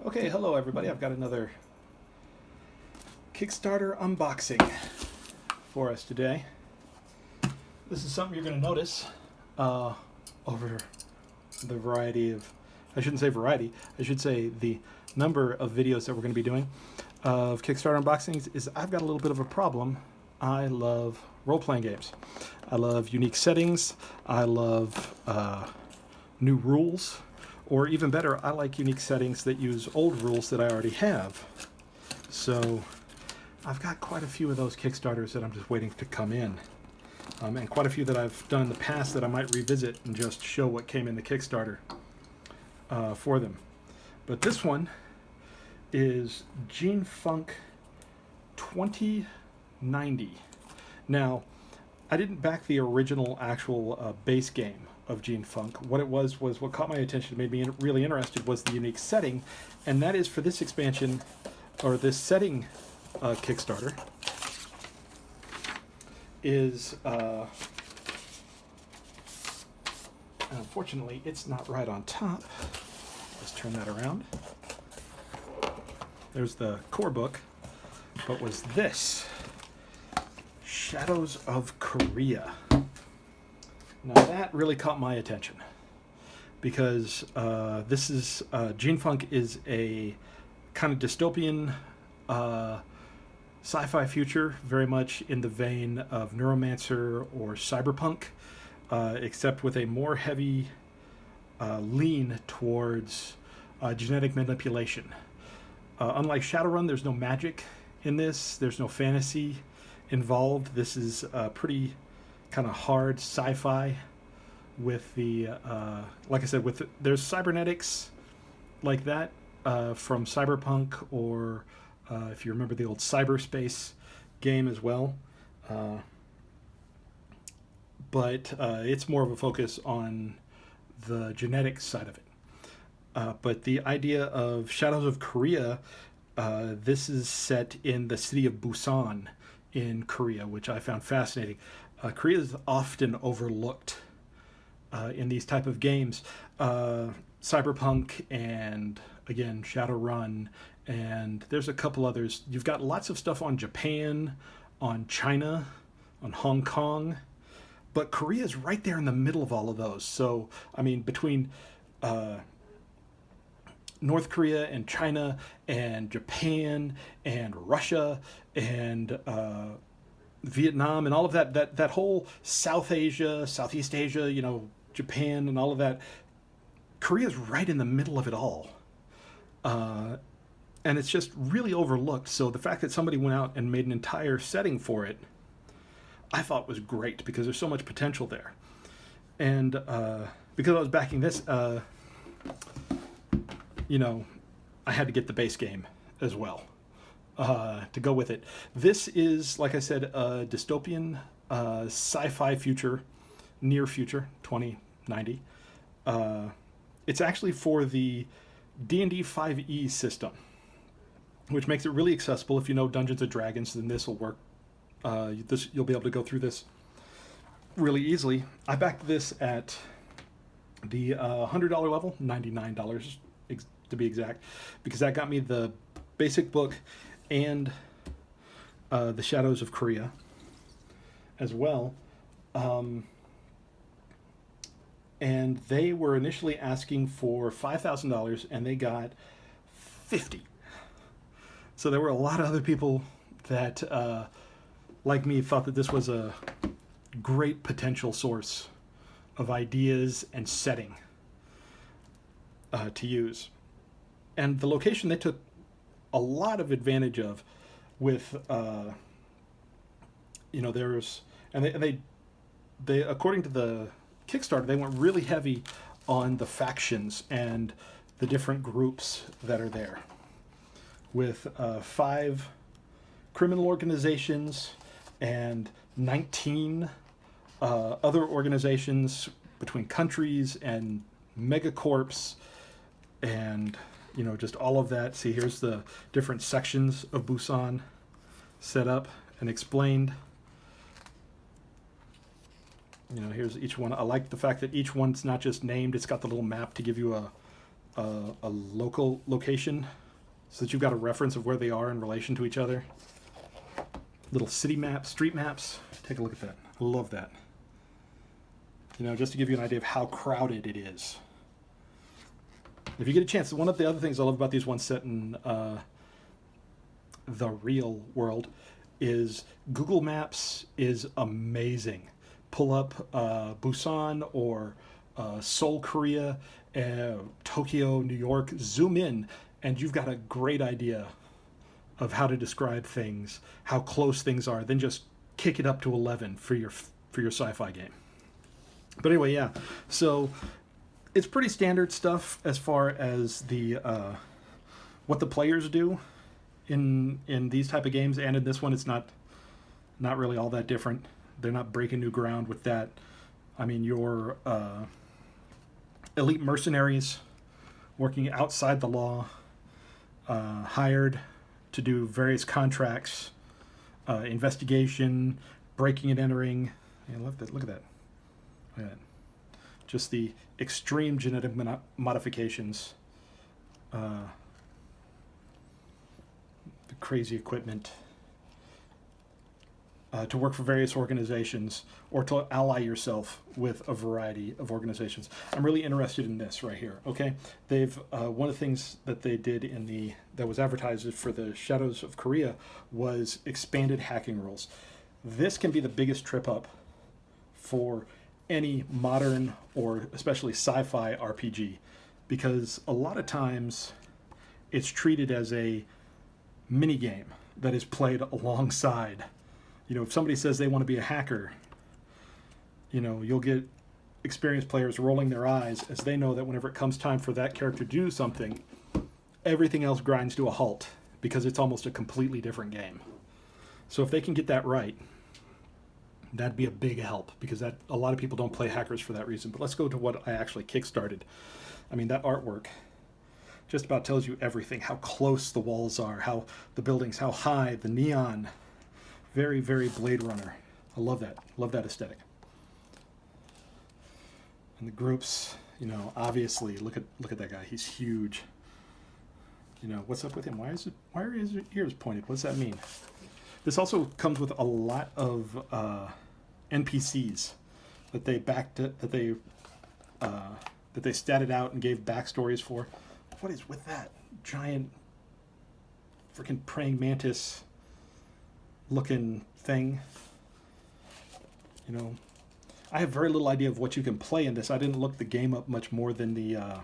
Okay, hello everybody. I've got another Kickstarter unboxing for us today. This is something you're going to notice over the variety of, I shouldn't say variety, I should say the number of videos that we're going to be doing of Kickstarter unboxings is I've got a little bit of a problem. I love role-playing games. I love unique settings. I love new rules. Or even better, I like unique settings that use old rules that I already have. So I've got quite a few of those Kickstarters that I'm just waiting to come in. And quite a few that I've done in the past that I might revisit and just show what came in the Kickstarter for them. But this one is Gene Funk 2090. Now, I didn't back the original actual base game of Gene Funk. What it was what caught my attention, made me really interested, was the unique setting, and that is for this expansion, or this setting Kickstarter, is, unfortunately, it's not right on top. Let's turn that around. There's the core book, but was this, Shadows of Korea. Now that really caught my attention because this is Gene Funk is a kind of dystopian sci-fi future, very much in the vein of Neuromancer or Cyberpunk, except with a more heavy lean towards genetic manipulation. Unlike Shadowrun, there's no magic in this. There's no fantasy involved. This is pretty kind of hard sci-fi with the like I said, there's cybernetics like that from Cyberpunk, or if you remember the old Cyberspace game as well, but it's more of a focus on the genetic side of it. But the idea of Shadows of Korea, this is set in the city of Busan in Korea, which I found fascinating. Korea is often overlooked in these type of games. Cyberpunk and, again, Shadowrun, and there's a couple others. You've got lots of stuff on Japan, on China, on Hong Kong, but Korea is right there in the middle of all of those. So, I mean, between North Korea and China and Japan and Russia and Vietnam and all of that whole South Asia, Southeast Asia, Japan and all of that, Korea's right in the middle of it all. And it's just really overlooked. So the fact that somebody went out and made an entire setting for it, I thought was great because there's so much potential there. And because I was backing this, I had to get the base game as well. To go with it. This is, like I said, a dystopian sci-fi future, near future, 2090. It's actually for the D&D 5e system, which makes it really accessible. If you know Dungeons & Dragons, then this will work. You'll be able to go through this really easily. I backed this at the $100 level, $99 to be exact, because that got me the basic book and the Shadows of Korea as well. And they were initially asking for $5,000 and they got $50,000. So there were a lot of other people that, like me, thought that this was a great potential source of ideas and setting to use. And the location they took a lot of advantage of with there's and they according to the Kickstarter, they went really heavy on the factions and the different groups that are there, with 5 criminal organizations and 19 other organizations between countries and megacorps and just all of that. See, here's the different sections of Busan set up and explained. Here's each one. I like the fact that each one's not just named. It's got the little map to give you a local location so that you've got a reference of where they are in relation to each other. Little city maps, street maps. Take a look at that. I love that. You know, just to give you an idea of how crowded it is. If you get a chance, one of the other things I love about these ones set in the real world is Google Maps is amazing. Pull up Busan or Seoul, Korea, Tokyo, New York, zoom in, and you've got a great idea of how to describe things, how close things are. Then just kick it up to 11 for your sci-fi game. But anyway, yeah. So it's pretty standard stuff as far as the what the players do in these type of games, and in this one, it's not really all that different. They're not breaking new ground with that. I mean, your elite mercenaries working outside the law, hired to do various contracts, investigation, breaking and entering. Yeah, look at that. Look at that. Just the extreme genetic modifications, the crazy equipment, to work for various organizations or to ally yourself with a variety of organizations. I'm really interested in this right here. Okay, they've one of the things that they did that was advertised for the Shadows of Korea was expanded hacking rules. This can be the biggest trip up for any modern or especially sci-fi RPG, because a lot of times it's treated as a mini game that is played alongside. You know, if somebody says they want to be a hacker, you know, you'll get experienced players rolling their eyes as they know that whenever it comes time for that character to do something, everything else grinds to a halt because it's almost a completely different game. So if they can get that right, that'd be a big help, because that a lot of people don't play hackers for that reason. But let's go to what I actually kickstarted. I mean, that artwork just about tells you everything. How close the walls are, how the buildings, how high, the neon. Very, very Blade Runner. I love that. Love that aesthetic. And the groups, you know, obviously, look at that guy. He's huge. You know, what's up with him? Why are his ears pointed? What does that mean? This also comes with a lot of NPCs that they statted out and gave backstories for. What is with that giant freaking praying mantis looking thing? You know, I have very little idea of what you can play in this. I didn't look the game up much more than the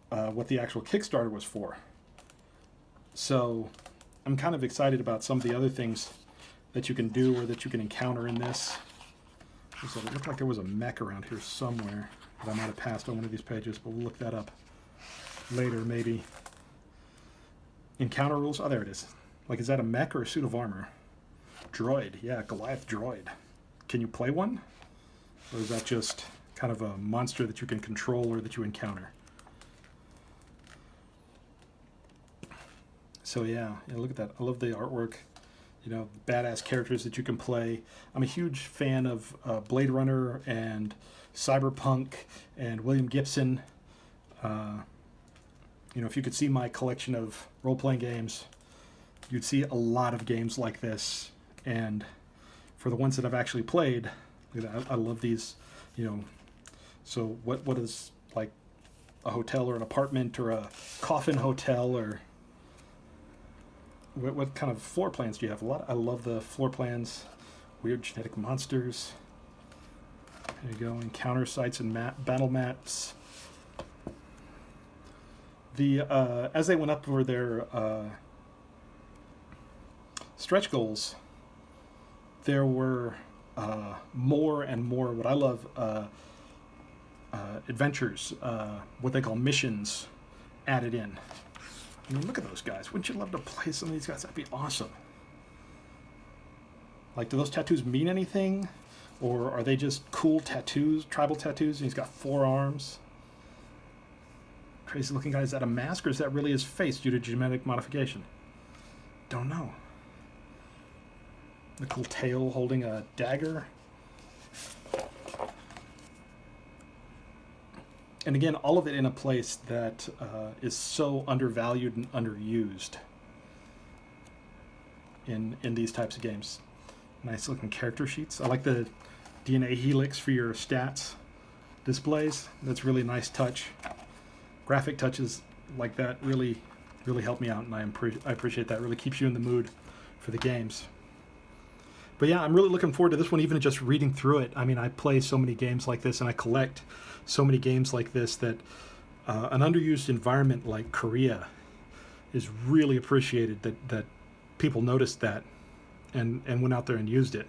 what the actual Kickstarter was for. So I'm kind of excited about some of the other things that you can do or that you can encounter in this. So it looked like there was a mech around here somewhere that I might have passed on one of these pages, but we'll look that up later maybe. Encounter rules? Oh, there it is. Like, is that a mech or a suit of armor? Droid. Yeah, Goliath droid. Can you play one? Or is that just kind of a monster that you can control or that you encounter? So yeah, look at that. I love the artwork. You know, badass characters that you can play. I'm a huge fan of Blade Runner and Cyberpunk and William Gibson. You know, if you could see my collection of role-playing games, you'd see a lot of games like this. And for the ones that I've actually played, look at that. I love these. You know, so what is like a hotel or an apartment or a coffin hotel, or what kind of floor plans do you have? I love the floor plans. Weird genetic monsters. There you go. Encounter sites and battle maps. The as they went up for their stretch goals, there were more and more what I love adventures, what they call missions, added in. I mean, look at those guys. Wouldn't you love to play some of these guys? That'd be awesome. Like, do those tattoos mean anything? Or are they just cool tattoos, tribal tattoos? And he's got 4 arms. Crazy looking guy. Is that a mask, or is that really his face due to genetic modification? Don't know. The cool tail holding a dagger. And again, all of it in a place that is so undervalued and underused in these types of games. Nice looking character sheets. I like the DNA helix for your stats displays. That's really nice touch. Graphic touches like that really help me out, and I appreciate that. It really keeps you in the mood for the games. But yeah, I'm really looking forward to this one, even just reading through it. I mean, I play so many games like this, and I collect so many games like this, that an underused environment like Korea is really appreciated, that people noticed that and went out there and used it.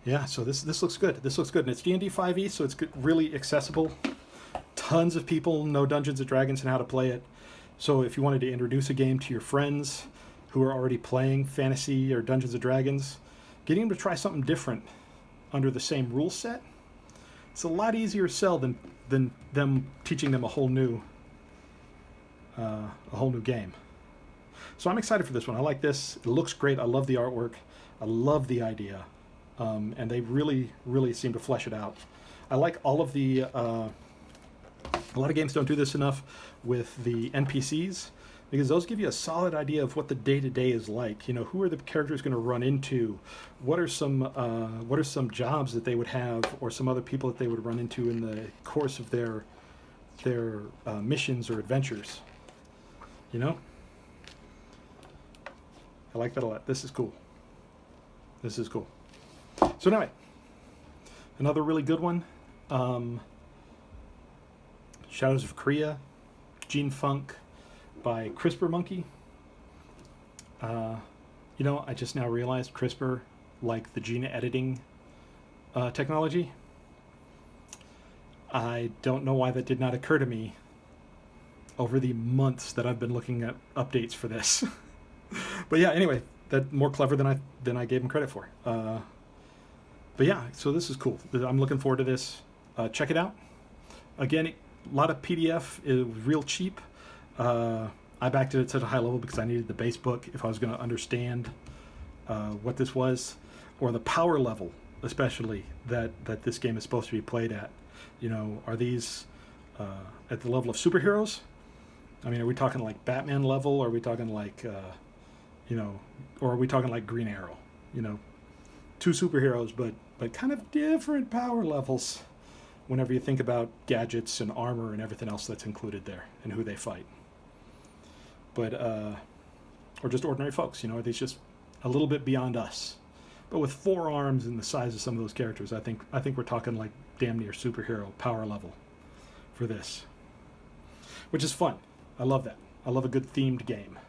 Yeah, so this looks good. This looks good, and it's D&D 5e, so it's good, really accessible. Tons of people know Dungeons & Dragons and how to play it. So if you wanted to introduce a game to your friends who are already playing fantasy or Dungeons & Dragons, getting them to try something different under the same rule set, it's a lot easier to sell than them teaching them a whole new game. So I'm excited for this one. I like this. It looks great. I love the artwork. I love the idea. And they really seem to flesh it out. I like all of the... a lot of games don't do this enough with the NPCs, because those give you a solid idea of what the day-to-day is like. You know, who are the characters going to run into? What are some jobs that they would have, or some other people that they would run into in the course of their missions or adventures? You know? I like that a lot. This is cool. This is cool. So anyway, another really good one. Shadows of Korea, Gene Funk by CRISPR Monkey. You know, I just now realized CRISPR, like the gene editing technology. I don't know why that did not occur to me over the months that I've been looking at updates for this. But yeah, anyway, that's more clever than I gave him credit for. But yeah, so this is cool. I'm looking forward to this. Check it out. Again, a lot of PDF. It was real cheap. I backed it at such a high level because I needed the base book if I was going to understand what this was, or the power level, especially that this game is supposed to be played at. You know, are these at the level of superheroes? I mean, are we talking like Batman level? Or are we talking like, you know, or are we talking like Green Arrow? You know, two superheroes, but kind of different power levels whenever you think about gadgets and armor and everything else that's included there and who they fight. But, or just ordinary folks, you know, are these just a little bit beyond us? But with 4 arms and the size of some of those characters, I think we're talking like damn near superhero power level for this, which is fun. I love that. I love a good themed game.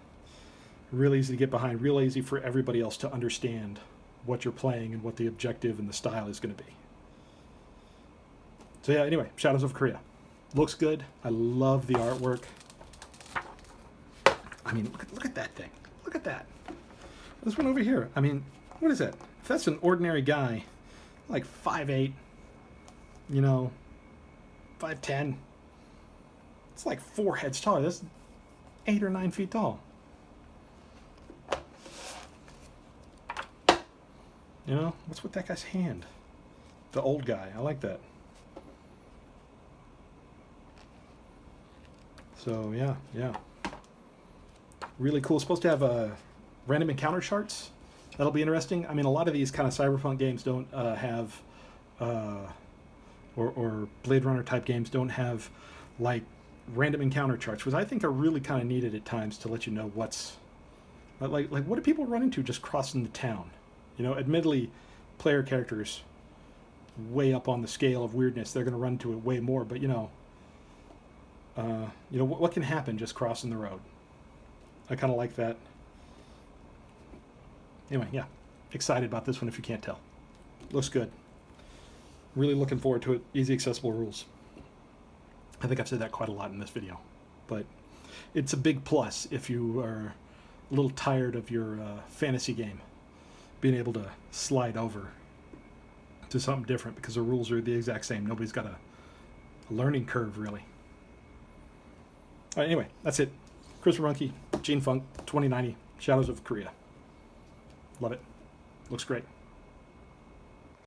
Real easy to get behind, real easy for everybody else to understand what you're playing and what the objective and the style is going to be. So yeah, anyway, Shadows of Korea. Looks good. I love the artwork. I mean, look at that thing. Look at that. This one over here. I mean, what is that? If that's an ordinary guy, like 5'8", you know, 5'10", it's like 4 heads taller. That's 8 or 9 feet tall. You know, what's with that guy's hand? The old guy. I like that. So yeah. Really cool. It's supposed to have random encounter charts. That'll be interesting. I mean, a lot of these kind of cyberpunk games don't have, or Blade Runner type games don't have like random encounter charts, which I think are really kind of needed at times to let you know what's like what do people run into just crossing the town. You know, admittedly, player characters way up on the scale of weirdness. They're going to run into it way more, but you know, what can happen just crossing the road? I kind of like that. Anyway, yeah, excited about this one if you can't tell. Looks good. Really looking forward to it. Easy, accessible rules. I think I've said that quite a lot in this video, but it's a big plus if you are a little tired of your fantasy game, being able to slide over to something different because the rules are the exact same. Nobody's got a learning curve, really. All right, anyway, that's it. CRISPR Monkey, Gene Funk, 2090, Shadows of Korea. Love it. Looks great.